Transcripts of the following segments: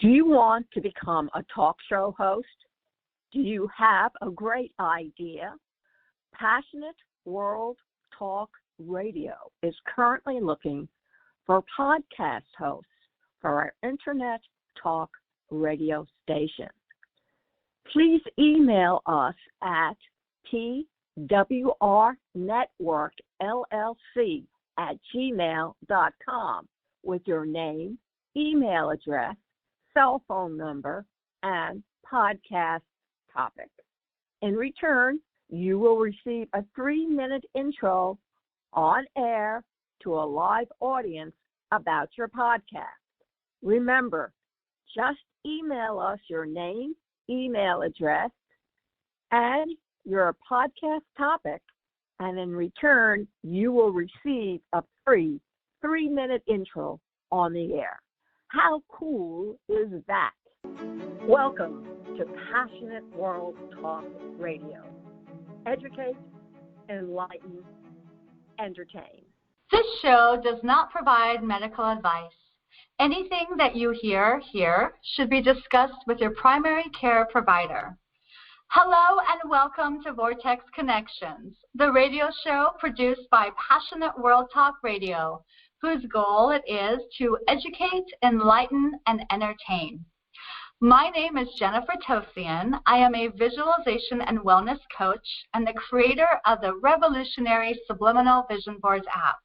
Do you want to become a talk show host? Do you have a great idea? Passionate World Talk Radio is currently looking for podcast hosts for our Internet Talk radio station. Please email us at twrnetworkllc@gmail.com with your name, email address, cell phone number, and podcast topic. In return, you will receive a 3-minute intro on air to a live audience about your podcast. Remember, just email us your name, email address, and your podcast topic, and in return, you will receive a free 3-minute intro on the air. How cool is that? Welcome to Passionate World Talk Radio. Educate, enlighten, entertain. This show does not provide medical advice. Anything that you hear here should be discussed with your primary care provider. Hello and welcome to Vortex Connections, the radio show produced by Passionate World Talk Radio, whose goal it is to educate, enlighten, and entertain. My name is Jennifer Tosian. I am a visualization and wellness coach and the creator of the revolutionary Subliminal Vision Boards app.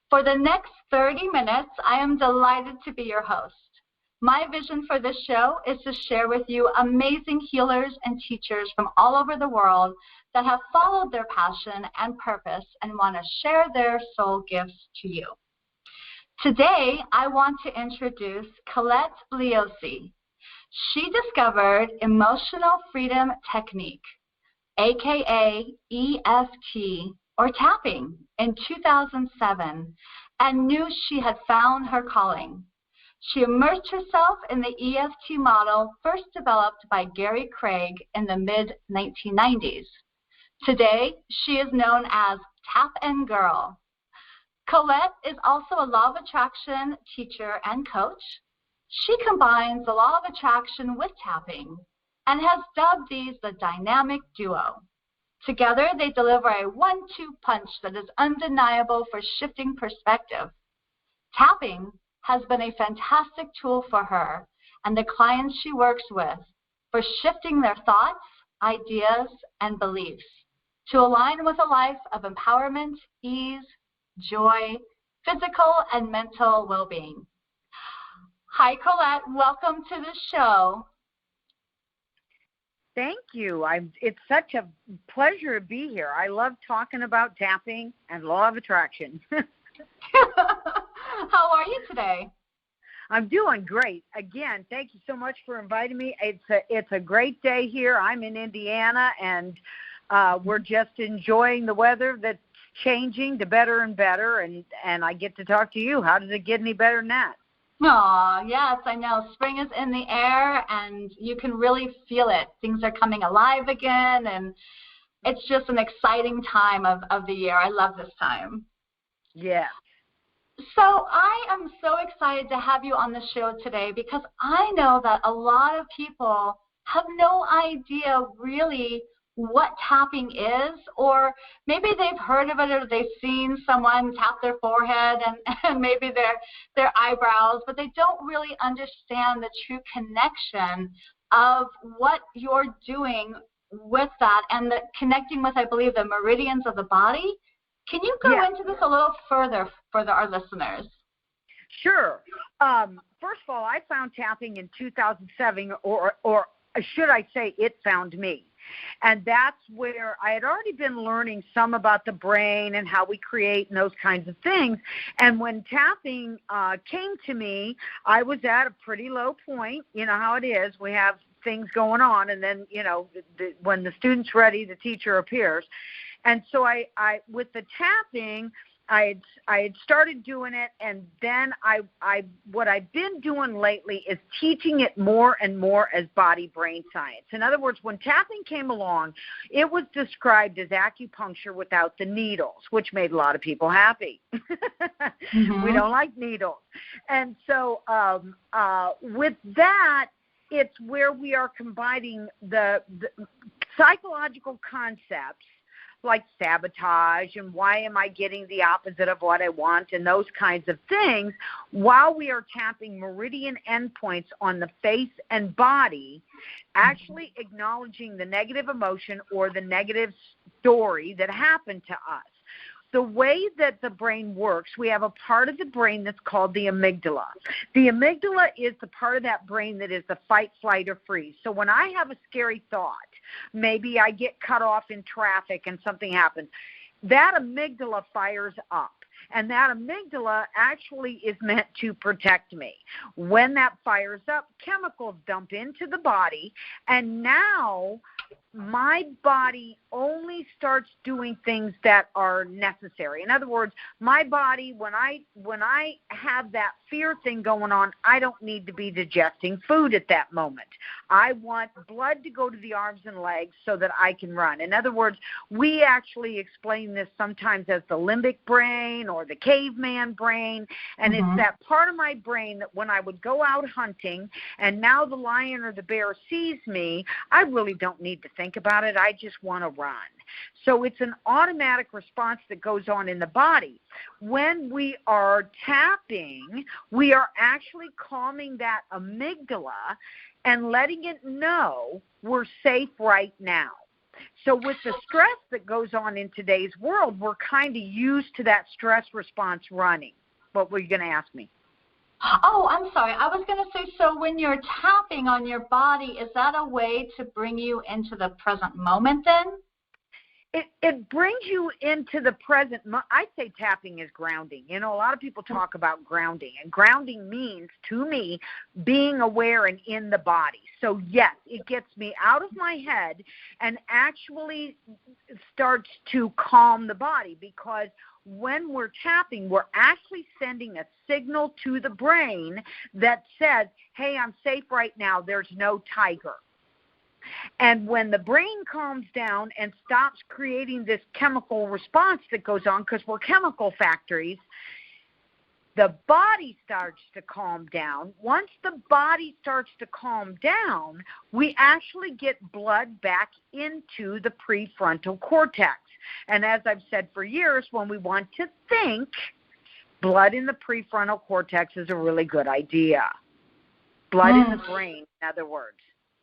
For the next 30 minutes, I am delighted to be your host. My vision for this show is to share with you amazing healers and teachers from all over the world that have followed their passion and purpose and want to share their soul gifts to you. Today, I want to introduce Colette Leosi. She discovered Emotional Freedom Technique, aka EFT, or tapping, in 2007 and knew she had found her calling. She immersed herself in the EFT model first developed by Gary Craig in the mid-1990s. Today, she is known as Tap and Girl. Colette is also a law of attraction teacher and coach. She combines the law of attraction with tapping and has dubbed these the dynamic duo. Together, they deliver a 1-2 punch that is undeniable for shifting perspective. Tapping has been a fantastic tool for her and the clients she works with for shifting their thoughts, ideas, and beliefs to align with a life of empowerment, ease, joy, physical, and mental well-being. Hi, Colette. Welcome to the show. Thank you. It's such a pleasure to be here. I love talking about tapping and law of attraction. How are you today? I'm doing great. Again, thank you so much for inviting me. It's a great day here. I'm in Indiana, and we're just enjoying the weather that's changing to better and better, and I get to talk to you. How does it get any better than that? Oh, yes, I know. Spring is in the air, and you can really feel it. Things are coming alive again, and it's just an exciting time of the year. I love this time. Yeah. So I am so excited to have you on the show today because I know that a lot of people have no idea really what tapping is, or maybe they've heard of it or they've seen someone tap their forehead and maybe their eyebrows, but they don't really understand the true connection of what you're doing with that and the connecting with, I believe, the meridians of the body. Can you go into this a little further for our listeners? Sure. First of all, I found tapping in 2007, or should I say it found me. And that's where I had already been learning some about the brain and how we create and those kinds of things. And when tapping came to me, I was at a pretty low point. You know how it is. We have things going on, and then, when the student's ready, the teacher appears. And so I with the tapping, I had started doing it, and then what I've been doing lately is teaching it more and more as body-brain science. In other words, when tapping came along, it was described as acupuncture without the needles, which made a lot of people happy. Mm-hmm. We don't like needles. And so with that, it's where we are combining the psychological concepts like sabotage and why am I getting the opposite of what I want and those kinds of things, while we are tapping meridian endpoints on the face and body, actually acknowledging the negative emotion or the negative story that happened to us. The way that the brain works, we have a part of the brain that's called the amygdala. The amygdala is the part of that brain that is the fight, flight, or freeze. So when I have a scary thought, maybe I get cut off in traffic and something happens, that amygdala fires up. And that amygdala actually is meant to protect me. When that fires up, chemicals dump into the body, and now my body only starts doing things that are necessary. In other words, my body, when I have that fear thing going on, I don't need to be digesting food at that moment. I want blood to go to the arms and legs so that I can run. In other words, we actually explain this sometimes as the limbic brain or the caveman brain, and it's that part of my brain that when I would go out hunting and now the lion or the bear sees me, I really don't need to think about it. I just want to run. So it's an automatic response that goes on in the body. When we are tapping, we are actually calming that amygdala and letting it know we're safe right now. So with the stress that goes on in today's world, we're kind of used to that stress response running. What were you going to ask me? Oh, I'm sorry. I was going to say, so when you're tapping on your body, is that a way to bring you into the present moment then? It brings you into the present. I say tapping is grounding. You know, a lot of people talk about grounding, and grounding means, to me, being aware and in the body. So, yes, it gets me out of my head and actually starts to calm the body, because when we're tapping, we're actually sending a signal to the brain that says, hey, I'm safe right now. There's no tiger. And when the brain calms down and stops creating this chemical response that goes on, because we're chemical factories, the body starts to calm down. Once the body starts to calm down, we actually get blood back into the prefrontal cortex. And as I've said for years, when we want to think, blood in the prefrontal cortex is a really good idea. Blood in the brain, in other words.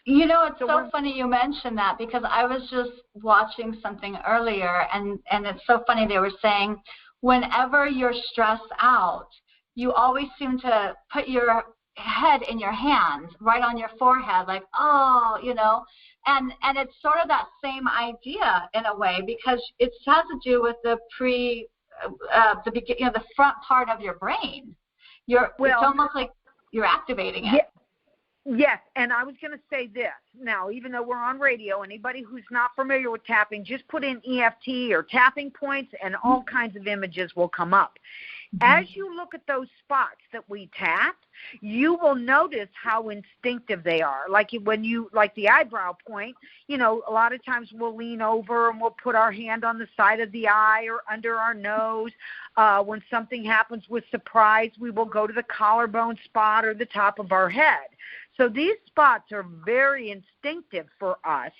You know, it's so funny you mentioned that, because I was just watching something earlier, and it's so funny they were saying whenever you're stressed out, you always seem to put your head in your hands, right on your forehead, like, oh, you know, and it's sort of that same idea in a way, because it has to do with the the front part of your brain. It's almost like you're activating it. Yeah. Yes, and I was going to say this. Now, even though we're on radio, anybody who's not familiar with tapping, just put in EFT or tapping points and all kinds of images will come up. As you look at those spots that we tap, you will notice how instinctive they are. Like like the eyebrow point, you know, a lot of times we'll lean over and we'll put our hand on the side of the eye or under our nose. When something happens with surprise, we will go to the collarbone spot or the top of our head. So these spots are very instinctive for us.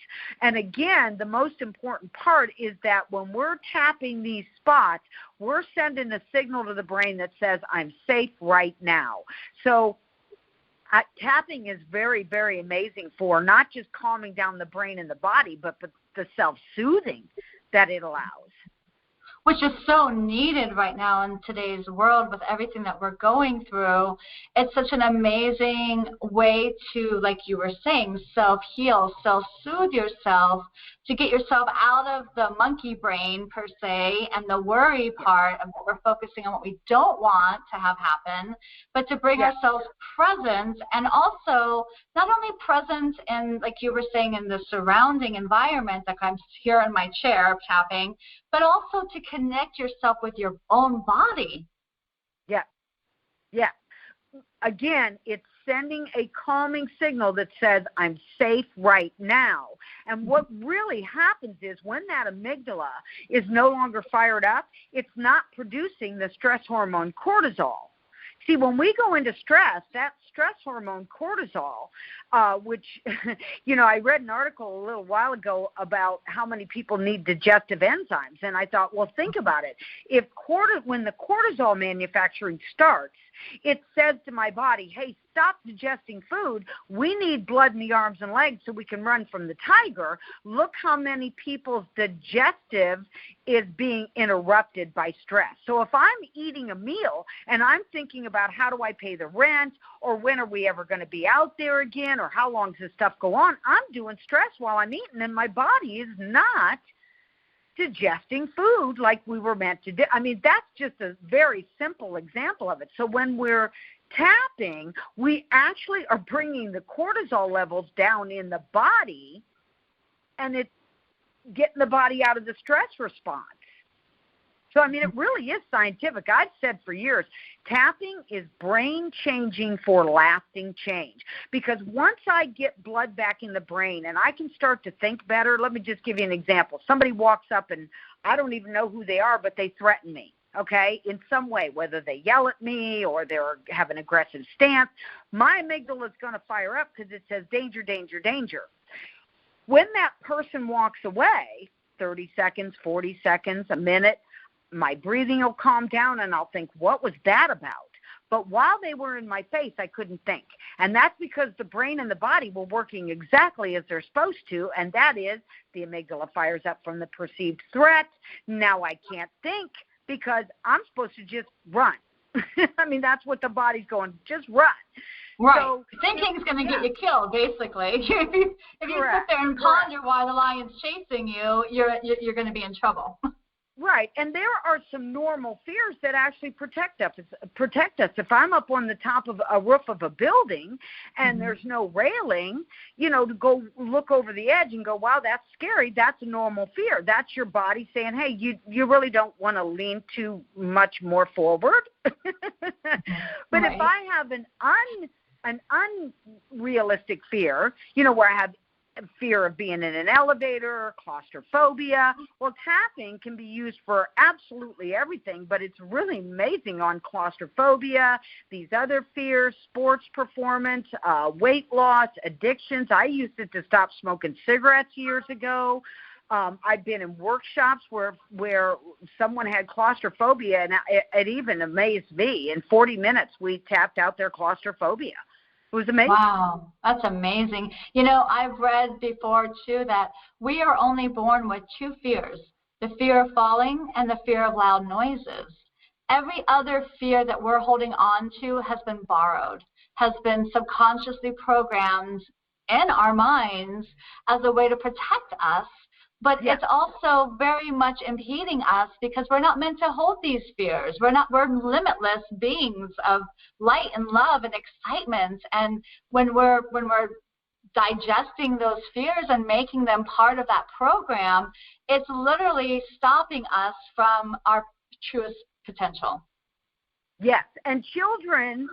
And again, the most important part is that when we're tapping these spots, we're sending a signal to the brain that says, I'm safe right now. So tapping is very, very amazing for not just calming down the brain and the body, but the self-soothing that it allows. Which is so needed right now in today's world with everything that we're going through. It's such an amazing way to, like you were saying, self-heal, self-soothe yourself, to get yourself out of the monkey brain, per se, and the worry part of what we're focusing on what we don't want to have happen, but to bring ourselves present, and also not only present in, like you were saying, in the surrounding environment, like I'm here in my chair tapping, but also to connect yourself with your own body. Yeah. Yeah. Again, it's sending a calming signal that says, I'm safe right now. And what really happens is when that amygdala is no longer fired up, it's not producing the stress hormone cortisol. See, when we go into stress, that stress hormone cortisol, which, I read an article a little while ago about how many people need digestive enzymes. And I thought, well, think about it. When the cortisol manufacturing starts, it says to my body, hey, stop digesting food. We need blood in the arms and legs so we can run from the tiger. Look how many people's digestive is being interrupted by stress. So if I'm eating a meal and I'm thinking about how do I pay the rent, or when are we ever going to be out there again, or how long does this stuff go on, I'm doing stress while I'm eating, and my body is not digesting food like we were meant to do. I mean, that's just a very simple example of it. So when we're tapping, we actually are bringing the cortisol levels down in the body, and it's getting the body out of the stress response. So, I mean, it really is scientific. I've said for years, tapping is brain changing for lasting change. Because once I get blood back in the brain and I can start to think better, let me just give you an example. Somebody walks up and I don't even know who they are, but they threaten me, okay, in some way, whether they yell at me or they have an aggressive stance. My amygdala is going to fire up because it says danger, danger, danger. When that person walks away, 30 seconds, 40 seconds, a minute, my breathing will calm down and I'll think, what was that about? But while they were in my face, I couldn't think. And that's because the brain and the body were working exactly as they're supposed to, and that is the amygdala fires up from the perceived threat. Now I can't think because I'm supposed to just run. I mean, that's what the body's going, just run. Right. So, thinking's going to get you killed, basically. If you sit there and ponder why the lion's chasing you, you're going to be in trouble. Right, and there are some normal fears that actually protect us. If I'm up on the top of a roof of a building and there's no railing, to go look over the edge and go, wow, that's scary, that's a normal fear. That's your body saying, hey, you really don't want to lean too much more forward. But if I have an unrealistic fear, where I have fear of being in an elevator, claustrophobia. Well, tapping can be used for absolutely everything, but it's really amazing on claustrophobia, these other fears, sports performance, weight loss, addictions. I used it to stop smoking cigarettes years ago. I've been in workshops where someone had claustrophobia, and it even amazed me. In 40 minutes, we tapped out their claustrophobia. It was amazing. Wow, that's amazing. I've read before, too, that we are only born with two fears, the fear of falling and the fear of loud noises. Every other fear that we're holding on to has been borrowed, has been subconsciously programmed in our minds as a way to protect us. But it's also very much impeding us because we're not meant to hold these fears. We're limitless beings of light and love and excitement. And when we're digesting those fears and making them part of that program, it's literally stopping us from our truest potential. Yes, and children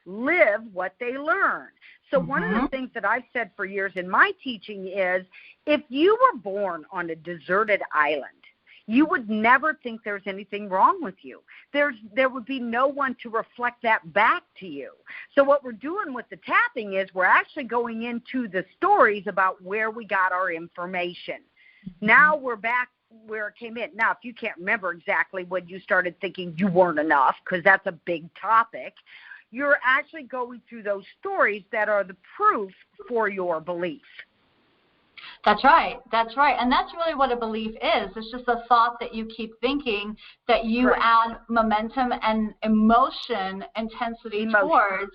live what they learn. So one of the things that I've said for years in my teaching is, if you were born on a deserted island, you would never think there's anything wrong with you. There would be no one to reflect that back to you. So what we're doing with the tapping is we're actually going into the stories about where we got our information. Now we're back where it came in. Now, if you can't remember exactly when you started thinking you weren't enough, because that's a big topic, you're actually going through those stories that are the proof for your belief. That's right. And that's really what a belief is. It's just a thought that you keep thinking that you add momentum and intensity towards.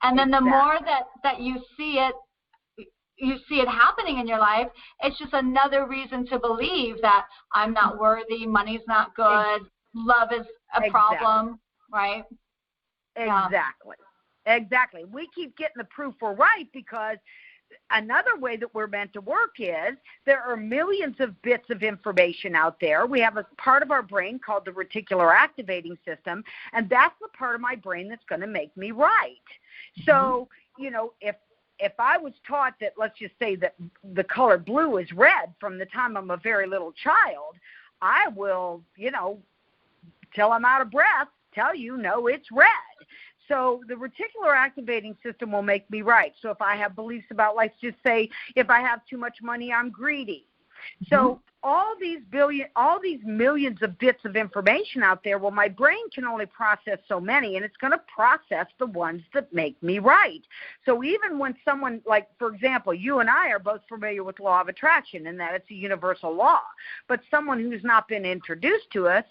And then the more that you see it you see it happening in your life, it's just another reason to believe that I'm not worthy, money's not good, love is a problem, right? Exactly. Exactly. We keep getting the proof we're right because another way that we're meant to work is there are millions of bits of information out there. We have a part of our brain called the reticular activating system, and that's the part of my brain that's going to make me right. So, you know, if I was taught that, let's just say that the color blue is red from the time I'm a very little child, I will, you know, till I'm out of breath, tell you, no, it's red. So the reticular activating system will make me right. So if I have beliefs about, let's just say, if I have too much money, I'm greedy. So all these millions of bits of information out there, well, my brain can only process so many, and it's going to process the ones that make me right. So even when someone, like, for example, you and I are both familiar with law of attraction and that it's a universal law, but someone who's not been introduced to us,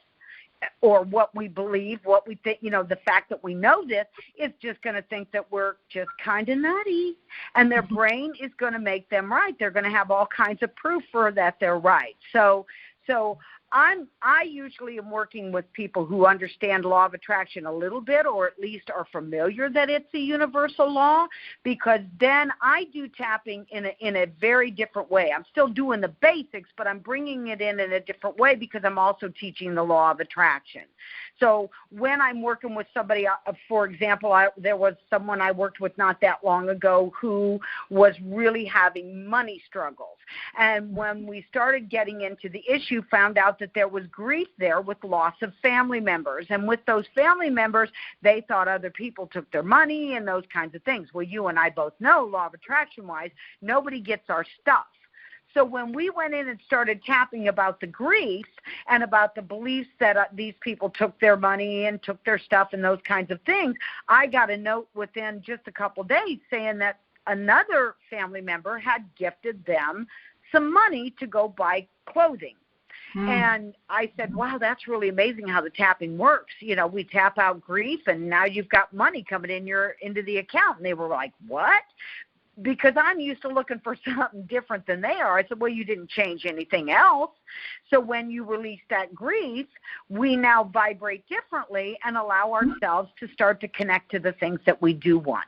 or what we believe, what we think, you know, the fact that we know this is just going to think that we're just kind of nutty. And their brain is going to make them right. They're going to have all kinds of proof for that they're right. So I usually am working with people who understand law of attraction a little bit, or at least are familiar that it's a universal law, because then I do tapping in a very different way. I'm still doing the basics, but I'm bringing it in a different way because I'm also teaching the law of attraction. So when I'm working with somebody, for example, there was someone I worked with not that long ago who was really having money struggles. And when we started getting into the issue, found out that there was grief there with loss of family members. And with those family members, they thought other people took their money and those kinds of things. Well, you and I both know, law of attraction-wise, nobody gets our stuff. So when we went in and started tapping about the grief and about the beliefs that these people took their money and took their stuff and those kinds of things, I got a note within just a couple of days saying that another family member had gifted them some money to go buy clothing. And I said, wow, that's really amazing how the tapping works. You know, we tap out grief, and now you've got money coming into the account. And they were like, what? Because I'm used to looking for something different than they are. I said, well, you didn't change anything else. So when you release that grief, we now vibrate differently and allow ourselves to start to connect to the things that we do want.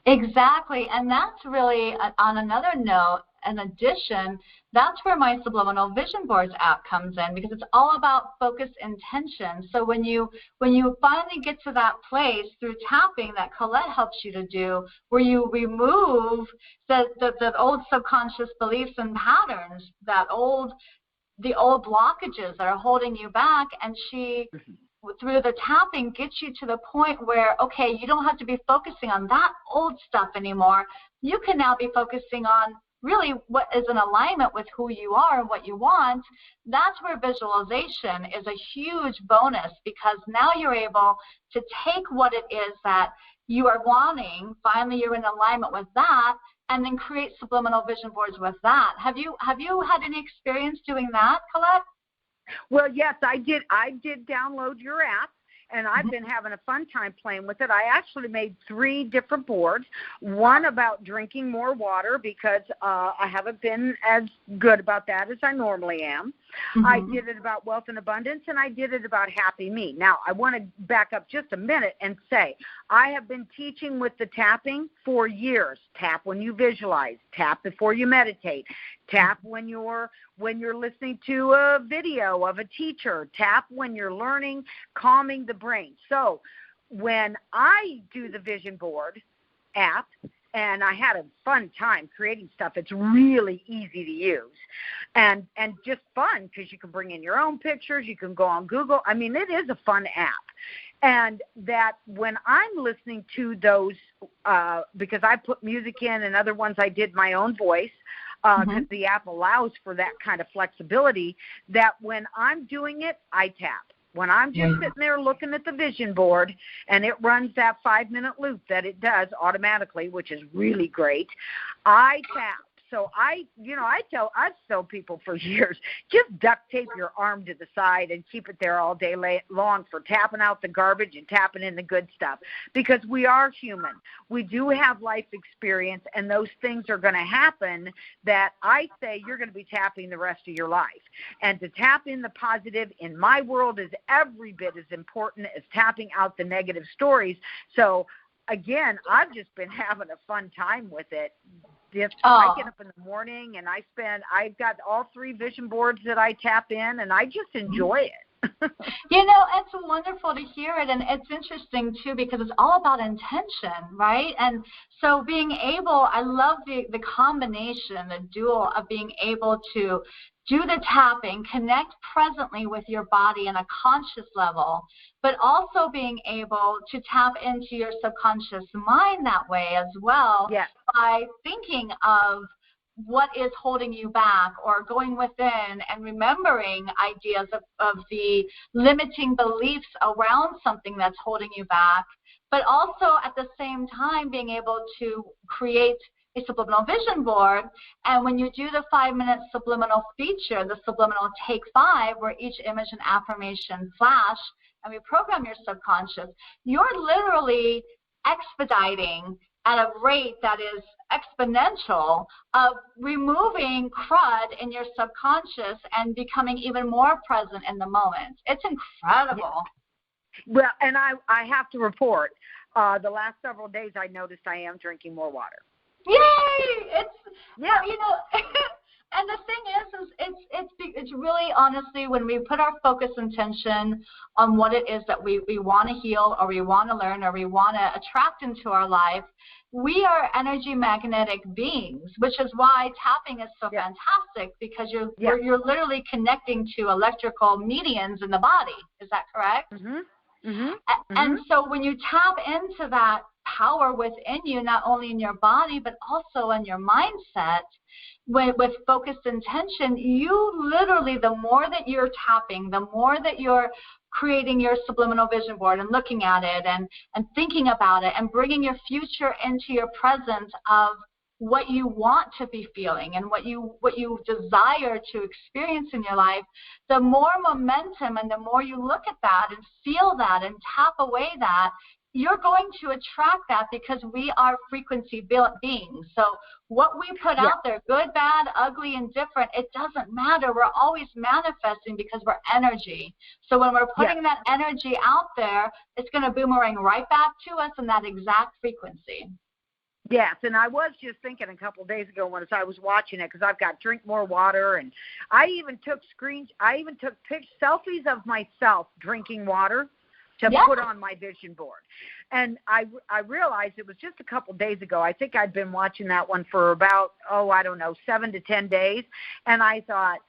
Exactly. And that's really, on another note, in addition, that's where my Subliminal Vision Boards app comes in, because it's all about focus intention. So when you finally get to that place through tapping that Colette helps you to do, where you remove the old subconscious beliefs and patterns, the old blockages that are holding you back, and she, through the tapping, gets you to the point where, okay, you don't have to be focusing on that old stuff anymore. You can now be focusing on really what is in alignment with who you are and what you want. That's where visualization is a huge bonus, because now you're able to take what it is that you are wanting, finally you're in alignment with that, and then create subliminal vision boards with that. Have you had any experience doing that, Colette? Well, yes, I did. I did download your app, and I've been having a fun time playing with it. I actually made 3 different boards, one about drinking more water, because I haven't been as good about that as I normally am. I did it about wealth and abundance, and I did it about happy me. Now, I want to back up just a minute and say I have been teaching with the tapping for years. Tap when you visualize. Tap before you meditate. Tap when you're listening to a video of a teacher. Tap when you're learning, calming the brain. So when I do the vision board app, and I had a fun time creating stuff. It's really easy to use and just fun, because you can bring in your own pictures. You can go on Google. I mean, it is a fun app. And that when I'm listening to those, because I put music in, and other ones I did my own voice, because the app allows for that kind of flexibility, that when I'm doing it, I tap. When I'm just sitting there looking at the vision board and it runs that 5-minute loop that it does automatically, which is really great, I tap. So I've told people for years, just duct tape your arm to the side and keep it there all day long for tapping out the garbage and tapping in the good stuff, because we are human. We do have life experience, and those things are going to happen that I say you're going to be tapping the rest of your life. And to tap in the positive in my world is every bit as important as tapping out the negative stories. So again, I've just been having a fun time with it. I get up in the morning and I've got all 3 vision boards that I tap in, and I just enjoy it. It's wonderful to hear it, and it's interesting too because it's all about intention, right? And so I love the combination, the dual of being able to do the tapping, connect presently with your body in a conscious level, but also being able to tap into your subconscious mind that way as well, by thinking of what is holding you back, or going within and remembering ideas of the limiting beliefs around something that's holding you back, but also at the same time being able to create a subliminal vision board. And when you do the 5-minute subliminal feature, the subliminal Take 5, where each image and affirmation flash and we program your subconscious, you're literally expediting at a rate that is exponential of removing crud in your subconscious and becoming even more present in the moment. It's incredible. Well, and I have to report, the last several days I noticed I am drinking more water. Yay! And the thing is it's really, honestly, when we put our focus intention on what it is that we want to heal, or we want to learn, or we want to attract into our life, we are energy magnetic beings, which is why tapping is so fantastic, because you're literally connecting to electrical medians in the body. Is that correct? Mm-hmm. Mm-hmm. And so when you tap into that power within you, not only in your body, but also in your mindset, with focused intention, you literally, the more that you're tapping, the more that you're creating your subliminal vision board and looking at it and thinking about it and bringing your future into your present of what you want to be feeling and what you desire to experience in your life, the more momentum and the more you look at that and feel that and tap away that, you're going to attract that, because we are frequency beings. So what we put out there, good, bad, ugly, indifferent, it doesn't matter. We're always manifesting because we're energy. So when we're putting that energy out there, it's going to boomerang right back to us in that exact frequency. Yes, and I was just thinking a couple of days ago when I was watching it, because I've got Drink More Water, and I even took selfies of myself drinking water to put on my vision board. And I realized it was just a couple days ago. I think I'd been watching that one for about, 7 to 10 days. And I thought,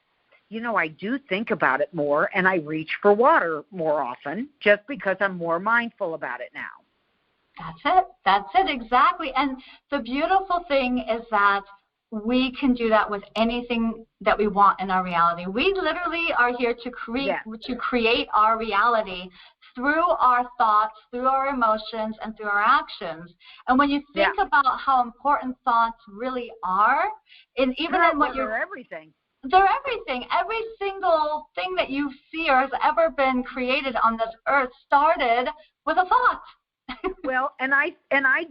I do think about it more, and I reach for water more often just because I'm more mindful about it now. That's it, exactly. And the beautiful thing is that we can do that with anything that we want in our reality. We literally are here to create our reality through our thoughts, through our emotions, and through our actions. And when you think about how important thoughts really are, and even in what they're everything. They're everything. Every single thing that you see or has ever been created on this earth started with a thought. Well, and I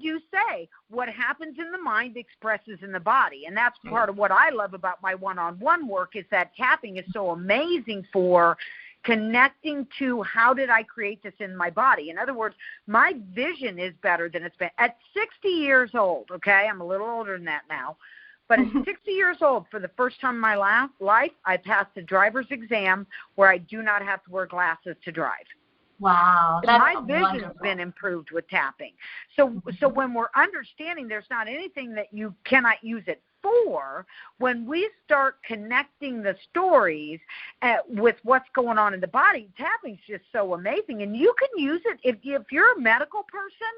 do say what happens in the mind expresses in the body, and that's part of what I love about my one-on-one work, is that tapping is so amazing for connecting to how did I create this in my body. In other words, my vision is better than it's been. At 60 years old, okay, I'm a little older than that now, but at 60 years old, for the first time in my life, I passed the driver's exam where I do not have to wear glasses to drive. Wow. My vision's been improved with tapping. So when we're understanding there's not anything that you cannot use it for, when we start connecting the stories with what's going on in the body, tapping's just so amazing. And you can use it if you're a medical person,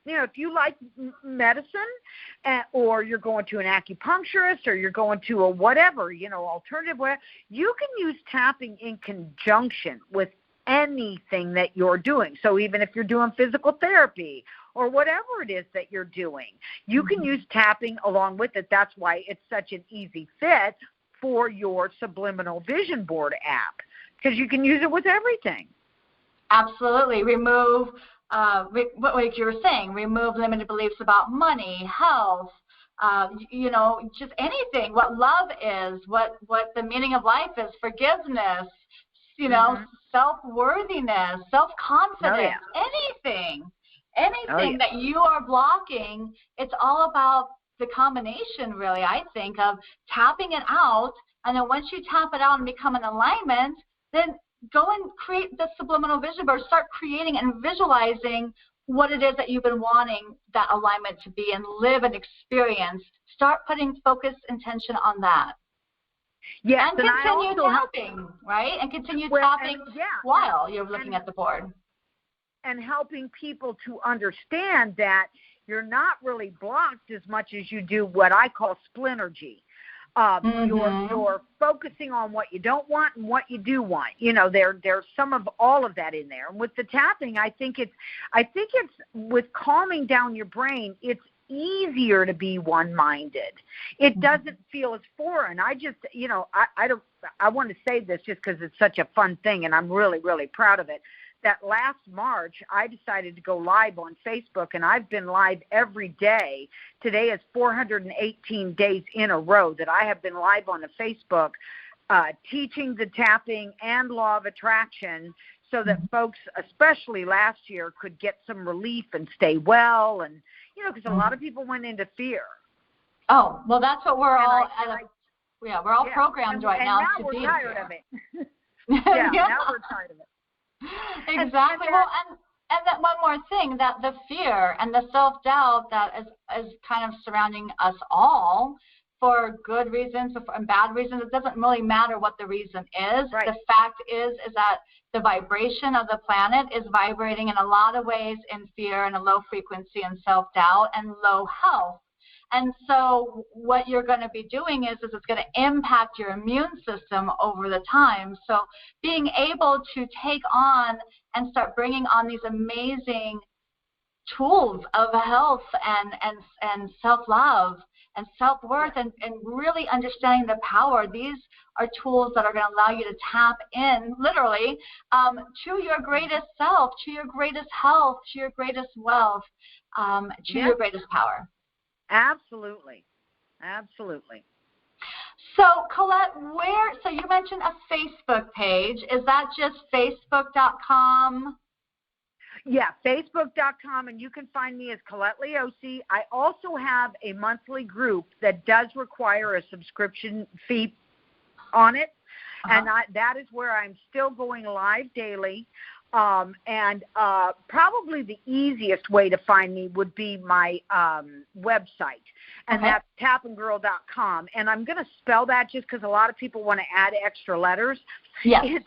if you like medicine, or you're going to an acupuncturist, or you're going to a whatever, alternative way, you can use tapping in conjunction with anything that you're doing. So even if you're doing physical therapy or whatever it is that you're doing, you can use tapping along with it. That's why it's such an easy fit for your Subliminal Vision Board app, because you can use it with everything. Absolutely. Remove, like you were saying, remove limited beliefs about money, health, just anything, what love is, what the meaning of life is, forgiveness, self-worthiness, self-confidence, anything that you are blocking. It's all about the combination, really, I think, of tapping it out, and then once you tap it out and become in alignment, then go and create the Subliminal Vision Board. Start creating and visualizing what it is that you've been wanting that alignment to be and live and experience. Start putting focus, intention on that. Yes, and continue tapping, right? And continue tapping while you're looking at the board. And helping people to understand that you're not really blocked as much as you do what I call splintergy. You're focusing on what you don't want and what you do want. There's some of all of that in there. And with the tapping, I think it's with calming down your brain, it's easier to be one-minded. It doesn't feel as foreign. I want to say this just because it's such a fun thing, and I'm really, really proud of it. That last March, I decided to go live on Facebook, and I've been live every day. Today is 418 days in a row that I have been live on the Facebook teaching the tapping and law of attraction so that folks, especially last year, could get some relief and stay well. And, because a lot of people went into fear. Oh, well, that's what we're all we're all programmed right now to be. And now we're tired of it. Now we're tired of it. Exactly. And that one more thing, that the fear and the self-doubt that is kind of surrounding us all for good reasons and bad reasons. It doesn't really matter what the reason is. Right. The fact is that the vibration of the planet is vibrating in a lot of ways in fear and a low frequency and self-doubt and low health. And so what you're going to be doing is it's going to impact your immune system over the time. So being able to take on and start bringing on these amazing tools of health and self-love and self-worth and really understanding the power. These are tools that are going to allow you to tap in, literally, to your greatest self, to your greatest health, to your greatest wealth, to your greatest power. Absolutely. Absolutely. So, Colette, so you mentioned a Facebook page. Is that just facebook.com? Yeah, facebook.com, and you can find me as Colette Leosi. I also have a monthly group that does require a subscription fee on it, and that is where I'm still going live daily. And probably the easiest way to find me would be my website, and that's tapandgirl.com. And I'm going to spell that just because a lot of people want to add extra letters. Yes. It's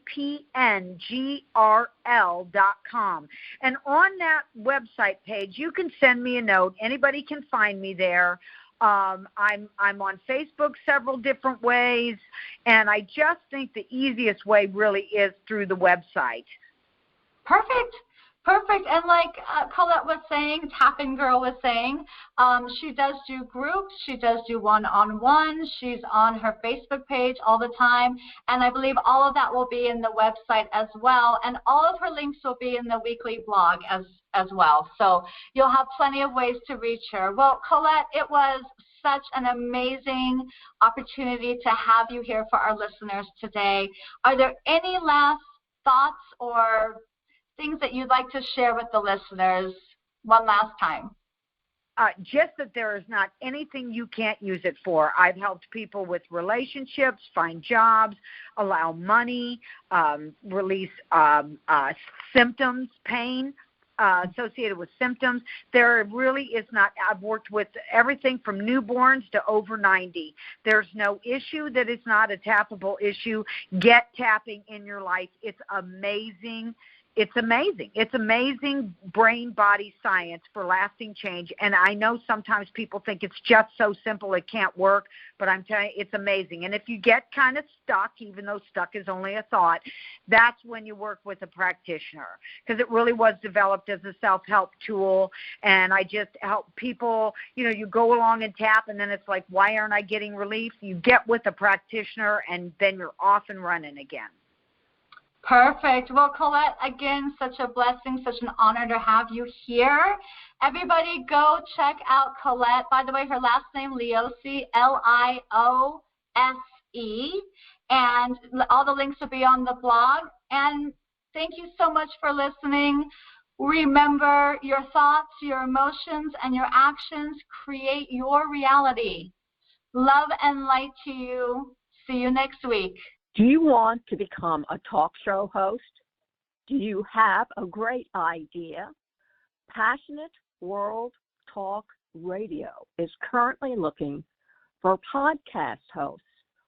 tapngrl.com. And on that website page, you can send me a note. Anybody can find me there. I'm on Facebook several different ways, and I just think the easiest way really is through the website. Perfect. And like Colette was saying, Tapping Girl was saying, she does do groups, she does do one-on-one, she's on her Facebook page all the time, and I believe all of that will be in the website as well, and all of her links will be in the weekly blog as well. So you'll have plenty of ways to reach her. Well, Colette, it was such an amazing opportunity to have you here for our listeners today. Are there any last thoughts or things that you'd like to share with the listeners one last time? Just that there is not anything you can't use it for. I've helped people with relationships, find jobs, allow money, release symptoms, pain associated with symptoms. There really is not. I've worked with everything from newborns to over 90. There's no issue that is not a tappable issue. Get tapping in your life. It's amazing. it's amazing. It's amazing brain-body science for lasting change. And I know sometimes people think it's just so simple it can't work, but I'm telling you, it's amazing. And if you get kind of stuck, even though stuck is only a thought, that's when you work with a practitioner, because it really was developed as a self-help tool. And I just help people, you go along and tap, and then it's like, why aren't I getting relief? You get with a practitioner, and then you're off and running again. Perfect. Well, Colette, again, such a blessing, such an honor to have you here. Everybody go check out Colette. By the way, her last name, Liose, Liose. And all the links will be on the blog. And thank you so much for listening. Remember, your thoughts, your emotions, and your actions create your reality. Love and light to you. See you next week. Do you want to become a talk show host? Do you have a great idea? Passionate World Talk Radio is currently looking for podcast hosts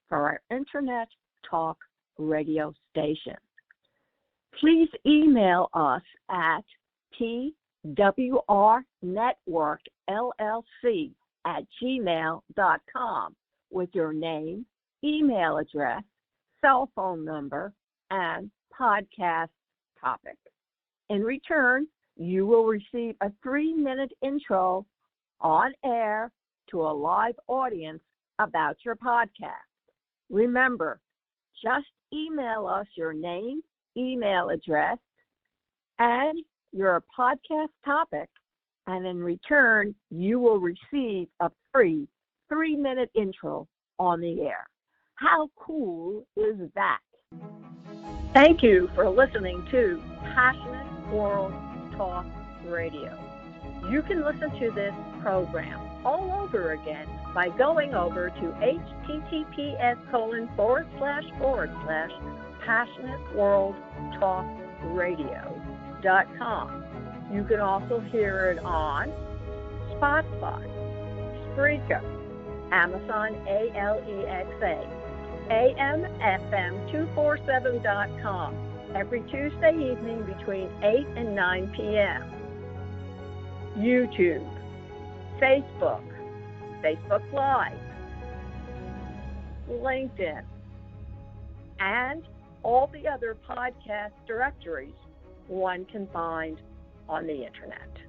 for our Internet Talk Radio station. Please email us at twrnetworkllc@gmail.com with your name, email address, cell phone number, and podcast topic. In return, you will receive a 3-minute intro on air to a live audience about your podcast. Remember, just email us your name, email address, and your podcast topic, and in return, you will receive a free 3-minute intro on the air. How cool is that? Thank you for listening to Passionate World Talk Radio. You can listen to this program all over again by going over to https://passionateworldtalkradio.com. You can also hear it on Spotify, Spreaker, Amazon Alexa, AMFM247.com every Tuesday evening between 8 and 9 p.m. YouTube, Facebook Live, LinkedIn, and all the other podcast directories one can find on the Internet.